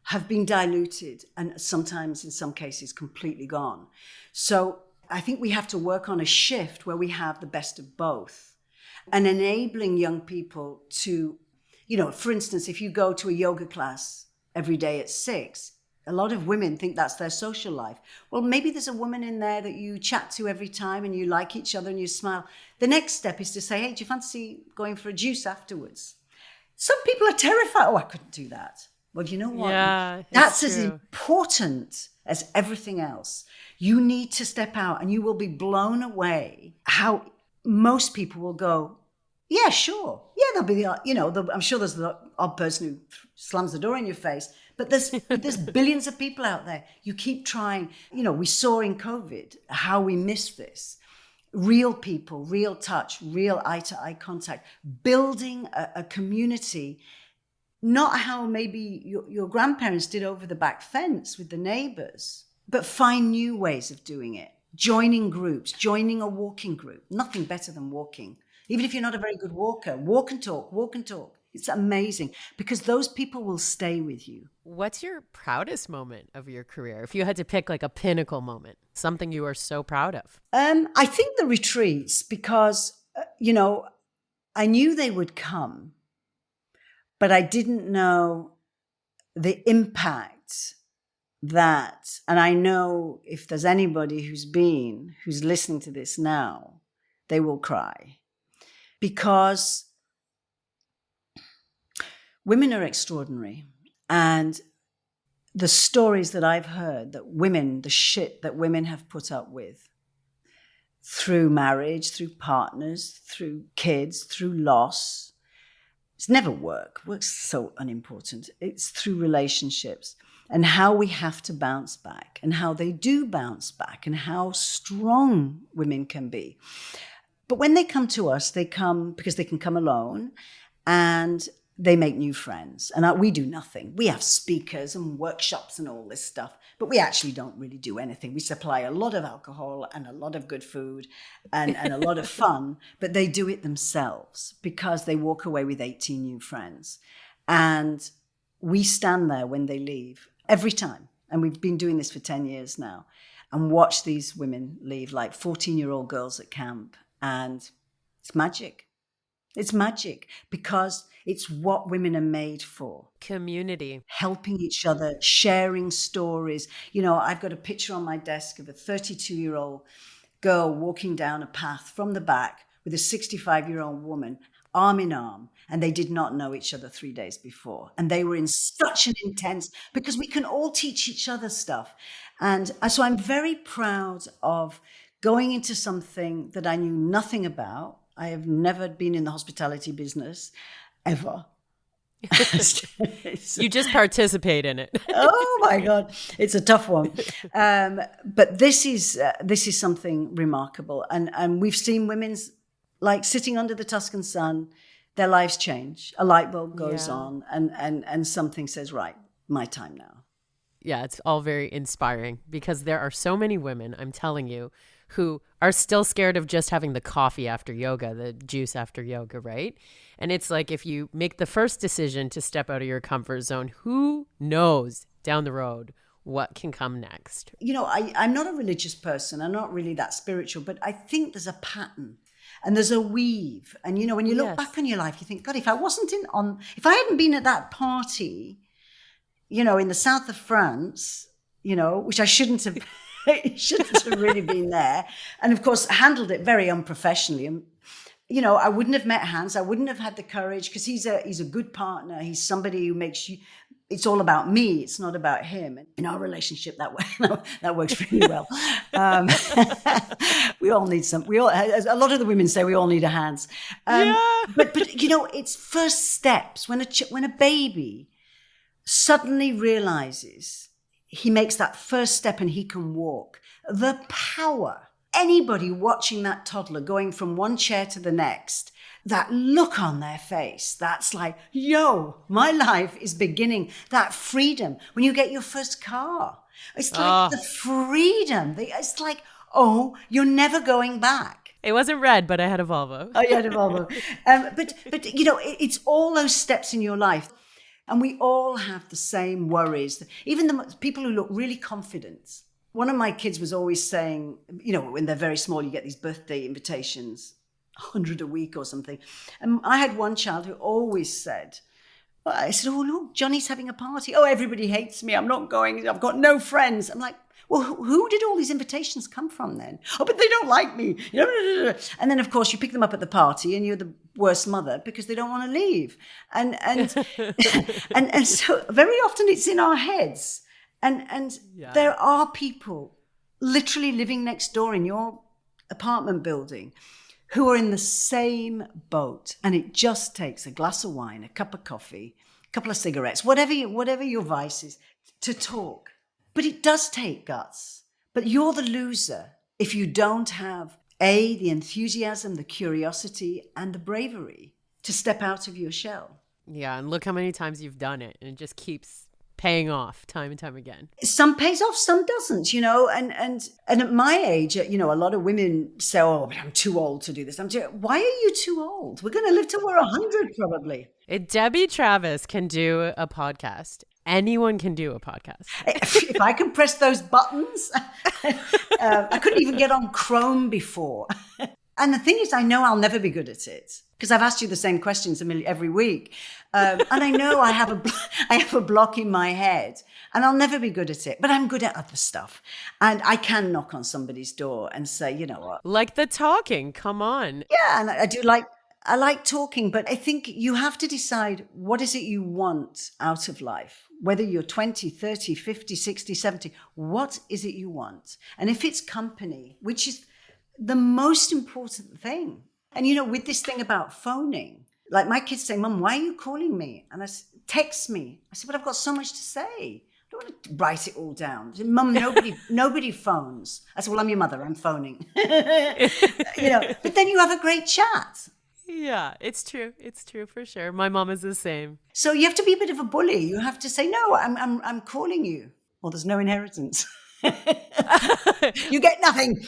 [SPEAKER 2] have been diluted and sometimes in some cases completely gone. So I think we have to work on a shift where we have the best of both and enabling young people to For instance, if you go to a yoga class every day at 6, a lot of women think that's their social life. Well, maybe there's a woman in there that you chat to every time and you like each other and you smile. The next step is to say, hey, do you fancy going for a juice afterwards? Some people are terrified. Oh, I couldn't do that. Well, you know what?
[SPEAKER 1] Yeah,
[SPEAKER 2] that's
[SPEAKER 1] true.
[SPEAKER 2] as important as everything else. You need to step out and you will be blown away how most people will go, yeah, sure. Yeah, there'll be I'm sure there's the odd person who slams the door in your face, but there's billions of people out there. You keep trying. We saw in COVID how we missed this. Real people, real touch, real eye-to-eye contact, building a community, not how maybe your grandparents did over the back fence with the neighbors, but find new ways of doing it. Joining groups, joining a walking group. Nothing better than walking. Even if you're not a very good walker, walk and talk, walk and talk. It's amazing because those people will stay with you.
[SPEAKER 1] What's your proudest moment of your career? If you had to pick like a pinnacle moment, something you are so proud of.
[SPEAKER 2] I think the retreats, because, I knew they would come, but I didn't know the impact that, and I know if there's anybody who's listening to this now, they will cry. Because women are extraordinary. And the stories that I've heard the shit that women have put up with through marriage, through partners, through kids, through loss, it's never work. Work's so unimportant. It's through relationships and how we have to bounce back and how they do bounce back and how strong women can be. But when they come to us, they come because they can come alone and they make new friends. And we do nothing. We have speakers and workshops and all this stuff, but we actually don't really do anything. We supply a lot of alcohol and a lot of good food and a lot of fun, but they do it themselves because they walk away with 18 new friends. And we stand there when they leave every time. And we've been doing this for 10 years now and watch these women leave, like 14-year-old girls at camp. And it's magic. It's magic because it's what women are made for.
[SPEAKER 1] Community.
[SPEAKER 2] Helping each other, sharing stories. I've got a picture on my desk of a 32-year-old girl walking down a path from the back with a 65-year-old woman, arm in arm, and they did not know each other 3 days before. And they were in such an intense, because we can all teach each other stuff. And so I'm very proud of going into something that I knew nothing about. I have never been in the hospitality business, ever.
[SPEAKER 1] You just participate in it.
[SPEAKER 2] Oh my God, it's a tough one. But this is something remarkable. And we've seen women's, like sitting under the Tuscan sun, their lives change. A light bulb goes on and something says, right, my time now.
[SPEAKER 1] Yeah, it's all very inspiring because there are so many women, I'm telling you, who are still scared of just having the coffee after yoga, the juice after yoga, right? And it's like if you make the first decision to step out of your comfort zone, who knows down the road what can come next?
[SPEAKER 2] I'm not a religious person. I'm not really that spiritual, but I think there's a pattern and there's a weave. And, when you look back on your life, you think, God, if I hadn't been at that party, in the south of France, which I shouldn't have really been there. And of course, handled it very unprofessionally. And, I wouldn't have met Hans. I wouldn't have had the courage because he's a good partner. He's somebody who makes you, it's all about me. It's not about him. And in our relationship, that works really well. We all need a lot of the women say we all need a Hans. But it's first steps. When a baby suddenly realizes he makes that first step and he can walk. The power. Anybody watching that toddler going from one chair to the next, that look on their face, that's like, yo, my life is beginning. That freedom. When you get your first car, it's like the freedom. It's like, oh, you're never going back.
[SPEAKER 1] It wasn't red, but I had a Volvo.
[SPEAKER 2] Oh, you had a Volvo. But it's all those steps in your life. And we all have the same worries. Even the people who look really confident. One of my kids was always saying, when they're very small, you get these birthday invitations, 100 a week or something. And I had one child who always said, I said, oh, look, Johnny's having a party. Oh, everybody hates me. I'm not going. I've got no friends. I'm like, well, who did all these invitations come from then? Oh, but they don't like me. And then, of course, you pick them up at the party and you're the worst mother because they don't want to leave. And and so very often it's in our heads. And there are people literally living next door in your apartment building who are in the same boat. And it just takes a glass of wine, a cup of coffee, a couple of cigarettes, whatever your vice is, to talk. But it does take guts. But you're the loser if you don't have, A, the enthusiasm, the curiosity, and the bravery to step out of your shell.
[SPEAKER 1] Yeah, and look how many times you've done it, and it just keeps paying off time and time again.
[SPEAKER 2] Some pays off, some doesn't, and at my age, a lot of women say, oh, but I'm too old to do this. Why are you too old? We're going to live till we're 100 probably.
[SPEAKER 1] If Debbie Travis can do a podcast, anyone can do a podcast.
[SPEAKER 2] If I can press those buttons, I couldn't even get on Chrome before. And the thing is, I know I'll never be good at it because I've asked you the same questions every week. And I know I have a block in my head and I'll never be good at it, but I'm good at other stuff. And I can knock on somebody's door and say, you know what?
[SPEAKER 1] Like the talking, come on.
[SPEAKER 2] Yeah, and I like talking, but I think you have to decide what is it you want out of life. Whether you're 20, 30, 50, 60, 70, what is it you want? And if it's company, which is the most important thing. And, with this thing about phoning, like my kids say, Mum, why are you calling me? And I say, text me. I said, but I've got so much to say. I don't want to write it all down. Said, Mum, nobody phones. I said, well, I'm your mother. I'm phoning. But then you have a great chat.
[SPEAKER 1] Yeah, it's true. It's true for sure. My mom is the same.
[SPEAKER 2] So you have to be a bit of a bully. You have to say, no, I'm calling you. Well, there's no inheritance. You get nothing.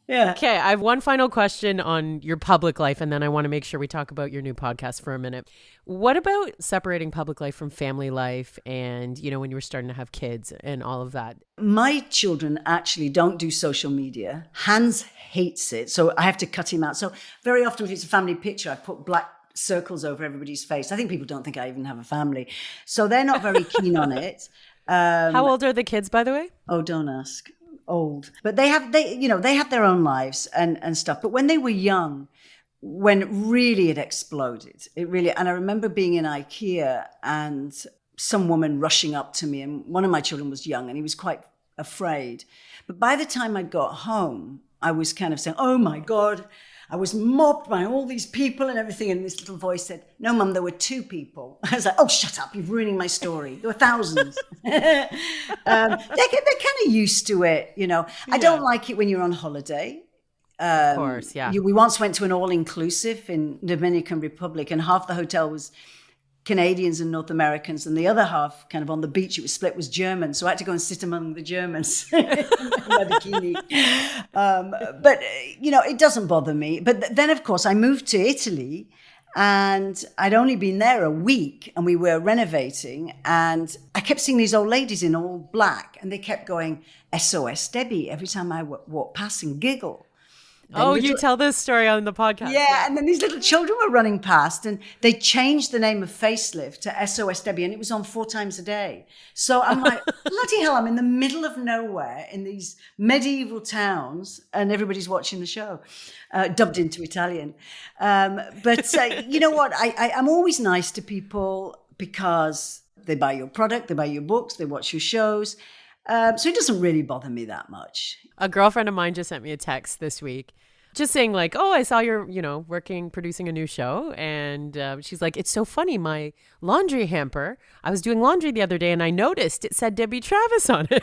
[SPEAKER 2] Yeah.
[SPEAKER 1] Okay, I have one final question on your public life, and then I want to make sure we talk about your new podcast for a minute. What about separating public life from family life and, when you were starting to have kids and all of that?
[SPEAKER 2] My children actually don't do social media. Hans hates it, so I have to cut him out. So very often if it's a family picture, I put black circles over everybody's face. I think people don't think I even have a family. So they're not very keen on it.
[SPEAKER 1] How old are the kids, by the way?
[SPEAKER 2] Oh, don't ask. Old. But they have their own lives and stuff. But when they were young, when really it exploded, and I remember being in IKEA and some woman rushing up to me, and one of my children was young and he was quite afraid. But by the time I got home, I was kind of saying, oh my God, I was mobbed by all these people and everything. And this little voice said, no, Mum, there were 2 people. I was like, oh, shut up. You're ruining my story. There were thousands. They're kind of used to it, I don't like it when you're on holiday.
[SPEAKER 1] Of course, yeah.
[SPEAKER 2] We once went to an all-inclusive in Dominican Republic and half the hotel was Canadians and North Americans, and the other half, kind of on the beach, it was split, was German. So I had to go and sit among the Germans in my bikini. But it doesn't bother me. But then, of course, I moved to Italy, and I'd only been there a week, and we were renovating, and I kept seeing these old ladies in all black, and they kept going, SOS Debbie, every time I walked past, and giggle.
[SPEAKER 1] Then you tell this story on the podcast.
[SPEAKER 2] Yeah, and then these little children were running past and they changed the name of Facelift to SOS Debbie, and it was on 4 times a day. So I'm like, bloody hell, I'm in the middle of nowhere in these medieval towns and everybody's watching the show, dubbed into Italian. But you know what? I'm always nice to people because they buy your product, they buy your books, they watch your shows. So it doesn't really bother me that much.
[SPEAKER 1] A girlfriend of mine just sent me a text this week just saying like, oh, I saw you're, producing a new show. And she's like, it's so funny. My laundry hamper, I was doing laundry the other day and I noticed it said Debbie Travis on it.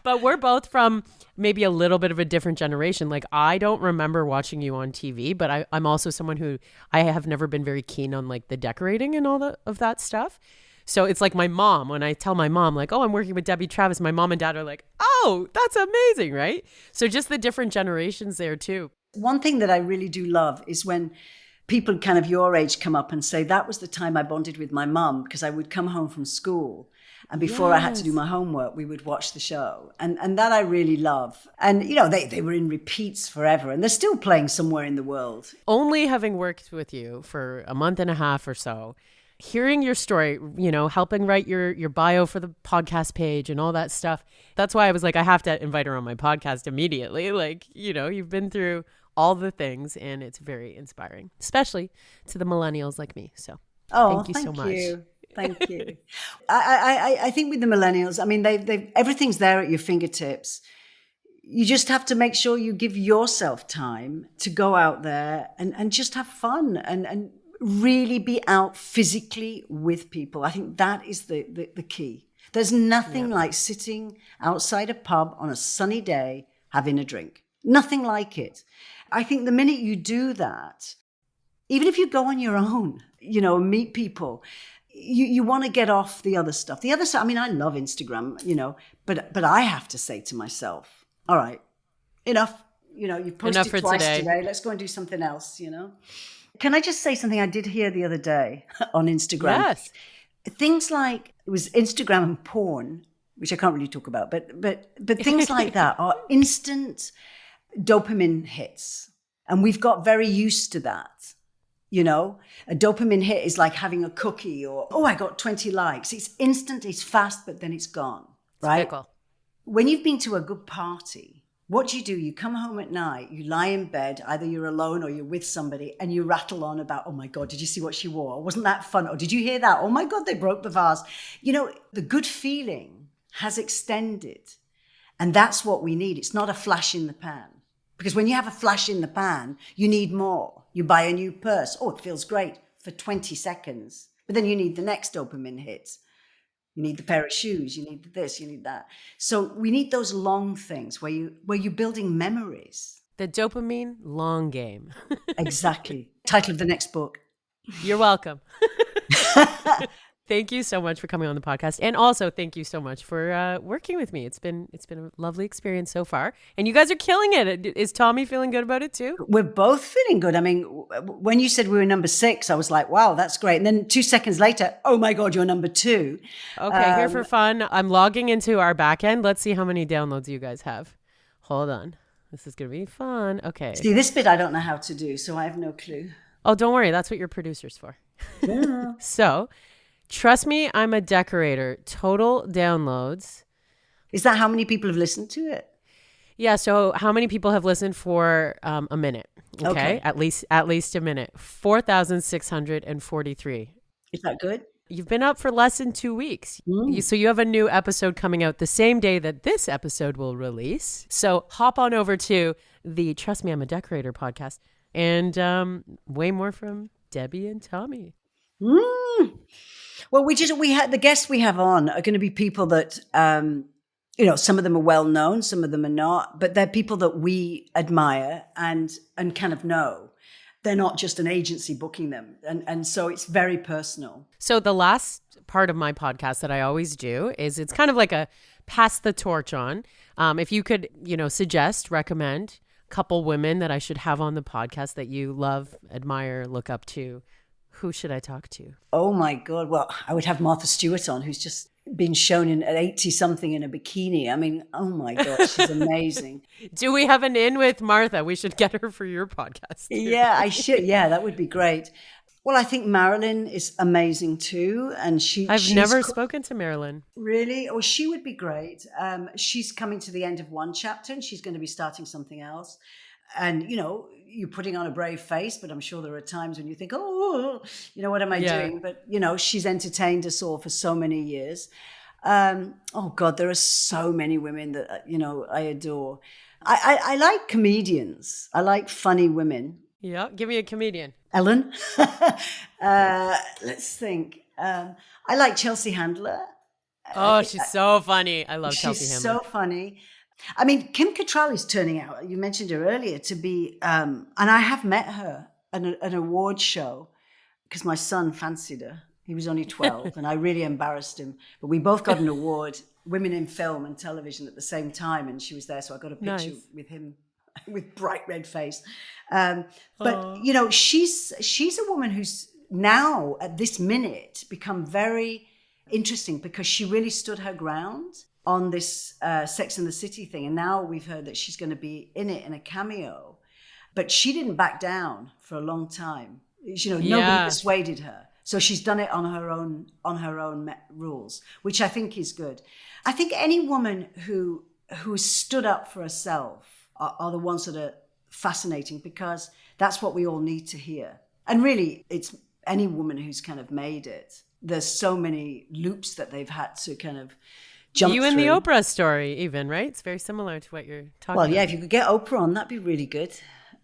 [SPEAKER 1] But we're both from maybe a little bit of a different generation. Like I don't remember watching you on TV, but I'm also someone who I have never been very keen on like the decorating and all of that stuff. So it's like my mom, when I tell my mom like, oh, I'm working with Debbie Travis, my mom and dad are like, oh, that's amazing, right? So just the different generations there too.
[SPEAKER 2] One thing that I really do love is when people kind of your age come up and say, that was the time I bonded with my mom, because I would come home from school and before I had to do my homework, we would watch the show. And that I really love. And, they were in repeats forever and they're still playing somewhere in the world.
[SPEAKER 1] Only having worked with you for a month and a half or so, hearing your story, helping write your bio for the podcast page and all that stuff. That's why I was like, I have to invite her on my podcast immediately. Like, you've been through all the things and it's very inspiring, especially to the millennials like me. So thank you so much.
[SPEAKER 2] Thank you. I think with the millennials, I mean, they've everything's there at your fingertips. You just have to make sure you give yourself time to go out there and just have fun and really be out physically with people. I think that is the key. There's nothing like sitting outside a pub on a sunny day having a drink. Nothing like it. I think the minute you do that, even if you go on your own, meet people, you want to get off the other stuff. The other stuff, I mean, I love Instagram, but I have to say to myself, all right, enough. You've posted twice today. Let's go and do something else, Can I just say something I did hear the other day on Instagram?
[SPEAKER 1] Yes.
[SPEAKER 2] Things like, it was Instagram and porn, which I can't really talk about, but things like that are instant dopamine hits. And we've got very used to that. A dopamine hit is like having a cookie or, I got 20 likes. It's instant, it's fast, but then it's gone, right?
[SPEAKER 1] It's fickle.
[SPEAKER 2] When you've been to a good party, what do? You come home at night, you lie in bed, either you're alone or you're with somebody, and you rattle on about, oh my God, did you see what she wore? Wasn't that fun? Or did you hear that? Oh my God, they broke the vase. The good feeling has extended. And that's what we need. It's not a flash in the pan. Because when you have a flash in the pan, you need more. You buy a new purse. Oh, it feels great for 20 seconds. But then you need the next dopamine hit. You need the pair of shoes. You need this. You need that. So we need those long things where you're building memories.
[SPEAKER 1] The dopamine long game.
[SPEAKER 2] Exactly. Title of the next book.
[SPEAKER 1] You're welcome. Thank you so much for coming on the podcast. And also thank you so much for working with me. It's been a lovely experience so far. And you guys are killing it. Is Tommy feeling good about it too?
[SPEAKER 2] We're both feeling good. I mean, when you said we were number 6, I was like, wow, that's great. And then 2 seconds later, oh my God, you're number 2.
[SPEAKER 1] Okay, here for fun. I'm logging into our back end. Let's see how many downloads you guys have. Hold on. This is going to be fun. Okay.
[SPEAKER 2] See, this bit I don't know how to do, so I have no clue.
[SPEAKER 1] Oh, don't worry. That's what your producer's for.
[SPEAKER 2] Yeah.
[SPEAKER 1] So... Trust Me, I'm a Decorator. Total downloads.
[SPEAKER 2] Is that how many people have listened to it?
[SPEAKER 1] Yeah. So how many people have listened for a minute? Okay. At least a minute. 4,643.
[SPEAKER 2] Is that good?
[SPEAKER 1] You've been up for less than 2 weeks. So you have a new episode coming out the same day that this episode will release. So hop on over to the Trust Me, I'm a Decorator podcast and way more from Debbie and Tommy.
[SPEAKER 2] Well, we had the guests we have on are going to be people that, some of them are well known, some of them are not, but they're people that we admire and kind of know. They're not just an agency booking them. And so it's very personal.
[SPEAKER 1] So the last part of my podcast that I always do is it's kind of like a pass the torch on. If you could, suggest, recommend a couple women that I should have on the podcast that you love, admire, look up to. Who should I talk to?
[SPEAKER 2] Oh, my God. Well, I would have Martha Stewart on, who's just been shown at 80-something in a bikini. I mean, oh, my God, she's amazing.
[SPEAKER 1] Do we have an in with Martha? We should get her for your podcast.
[SPEAKER 2] Yeah, I should. Yeah, that would be great. Well, I think Marilyn is amazing, too. And
[SPEAKER 1] I've never spoken to Marilyn.
[SPEAKER 2] Really? Oh, she would be great. She's coming to the end of one chapter and she's going to be starting something else. And, you're putting on a brave face, but I'm sure there are times when you think, oh, what am I doing? But, she's entertained us all for so many years. Oh, God, there are so many women that, I adore. I like comedians. I like funny women.
[SPEAKER 1] Yeah, give me a comedian.
[SPEAKER 2] Ellen. Let's think. I like Chelsea Handler.
[SPEAKER 1] Oh, she's so funny. I love Chelsea Handler.
[SPEAKER 2] She's so funny. I mean, Kim Cattrall is turning out, you mentioned her earlier, to be, and I have met her at an award show because my son fancied her. He was only 12 and I really embarrassed him. But we both got an award, Women in Film and Television, at the same time. And she was there. So I got a picture with him with bright red face. But, she's a woman who's now at this minute become very interesting because she really stood her ground on this Sex and the City thing. And now we've heard that she's going to be in it in a cameo. But she didn't back down for a long time. Nobody persuaded her. So she's done it on her own rules, which I think is good. I think any woman who stood up for herself are the ones that are fascinating, because that's what we all need to hear. And really, it's any woman who's kind of made it. There's so many loops that they've had to kind of jump
[SPEAKER 1] You
[SPEAKER 2] through.
[SPEAKER 1] and the Oprah story even, right? It's very similar to what you're talking about.
[SPEAKER 2] Well, yeah, if you could get Oprah on, that'd be really good.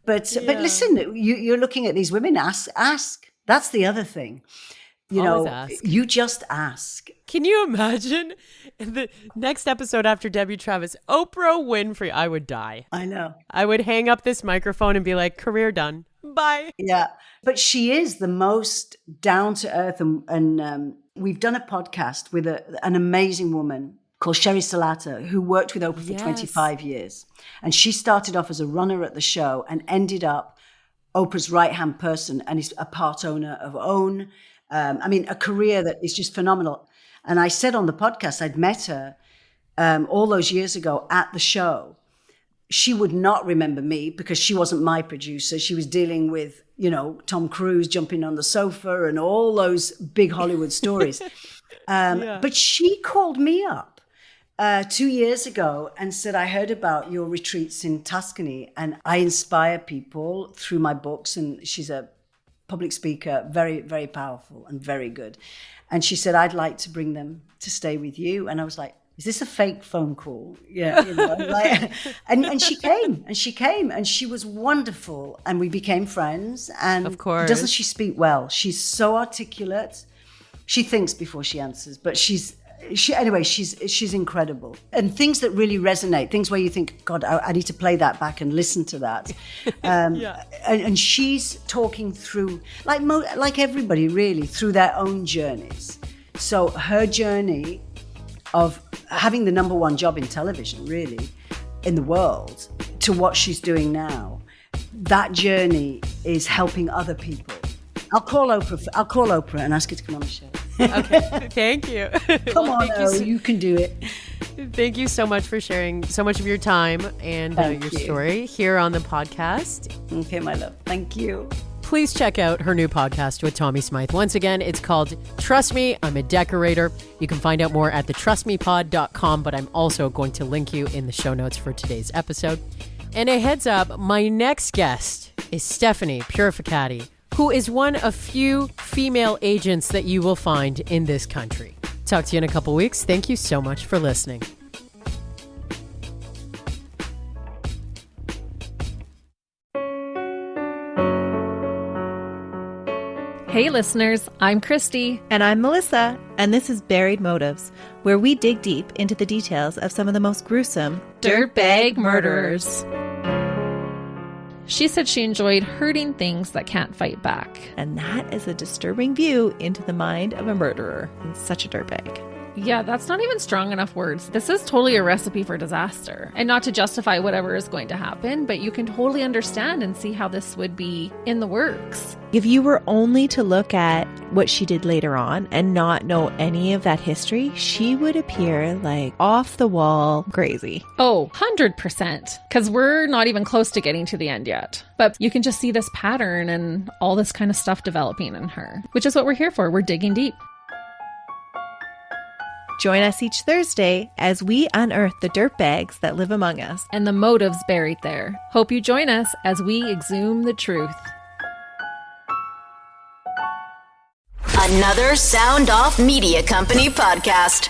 [SPEAKER 2] But listen, you're looking at these women, ask. That's the other thing.
[SPEAKER 1] Always ask.
[SPEAKER 2] You just ask.
[SPEAKER 1] Can you imagine the next episode after Debbie Travis, Oprah Winfrey? I would die.
[SPEAKER 2] I know.
[SPEAKER 1] I would hang up this microphone and be like, career done. Bye.
[SPEAKER 2] Yeah. But she is the most down to earth. And we've done a podcast with an amazing woman called Sherry Salata, who worked with Oprah for 25 years. And she started off as a runner at the show and ended up Oprah's right-hand person, and is a part owner of OWN. A career that is just phenomenal. And I said on the podcast, I'd met her all those years ago at the show. She would not remember me because she wasn't my producer. She was dealing with, Tom Cruise jumping on the sofa and all those big Hollywood stories. But she called me up 2 years ago and said, I heard about your retreats in Tuscany, and I inspire people through my books. And she's a public speaker, very, very powerful and very good. And she said, I'd like to bring them to stay with you. And I was like, is this a fake phone call? Yeah. And she came and she was wonderful. And we became friends. And
[SPEAKER 1] of course,
[SPEAKER 2] doesn't she speak well? She's so articulate. She thinks before she answers, but she's incredible. And things that really resonate, things where you think, God, I need to play that back and listen to that. And she's talking through, like everybody really, through their own journeys. So her journey of having the number one job in television, really, in the world, to what she's doing now, that journey is helping other people. I'll call Oprah and ask her to come on the show.
[SPEAKER 1] Okay, thank you.
[SPEAKER 2] Come on, you can do it.
[SPEAKER 1] Thank you so much for sharing so much of your time and your story here on the podcast.
[SPEAKER 2] Okay, my love. Thank you.
[SPEAKER 1] Please check out her new podcast with Tommy Smythe. Once again, it's called Trust Me, I'm a Decorator. You can find out more at thetrustmepod.com, but I'm also going to link you in the show notes for today's episode. And a heads up, my next guest is Stephanie Purificati, who is one of few female agents that you will find in this country. Talk to you in a couple weeks. Thank you so much for listening.
[SPEAKER 4] Hey listeners, I'm Christy.
[SPEAKER 5] And I'm Melissa, and this is Buried Motives, where we dig deep into the details of some of the most gruesome
[SPEAKER 4] dirtbag murderers. She said she enjoyed hurting things that can't fight back.
[SPEAKER 5] And that is a disturbing view into the mind of a murderer and such a dirtbag.
[SPEAKER 4] Yeah, that's not even strong enough words. This is totally a recipe for disaster. And not to justify whatever is going to happen, but you can totally understand and see how this would be in the works.
[SPEAKER 5] If you were only to look at what she did later on and not know any of that history, she would appear like off the wall crazy.
[SPEAKER 4] Oh, 100%. Because we're not even close to getting to the end yet. But you can just see this pattern and all this kind of stuff developing in her, which is what we're here for. We're digging deep.
[SPEAKER 5] Join us each Thursday as we unearth the dirtbags that live among us
[SPEAKER 4] and the motives buried there. Hope you join us as we exhume the truth.
[SPEAKER 6] Another Sound Off Media Company podcast.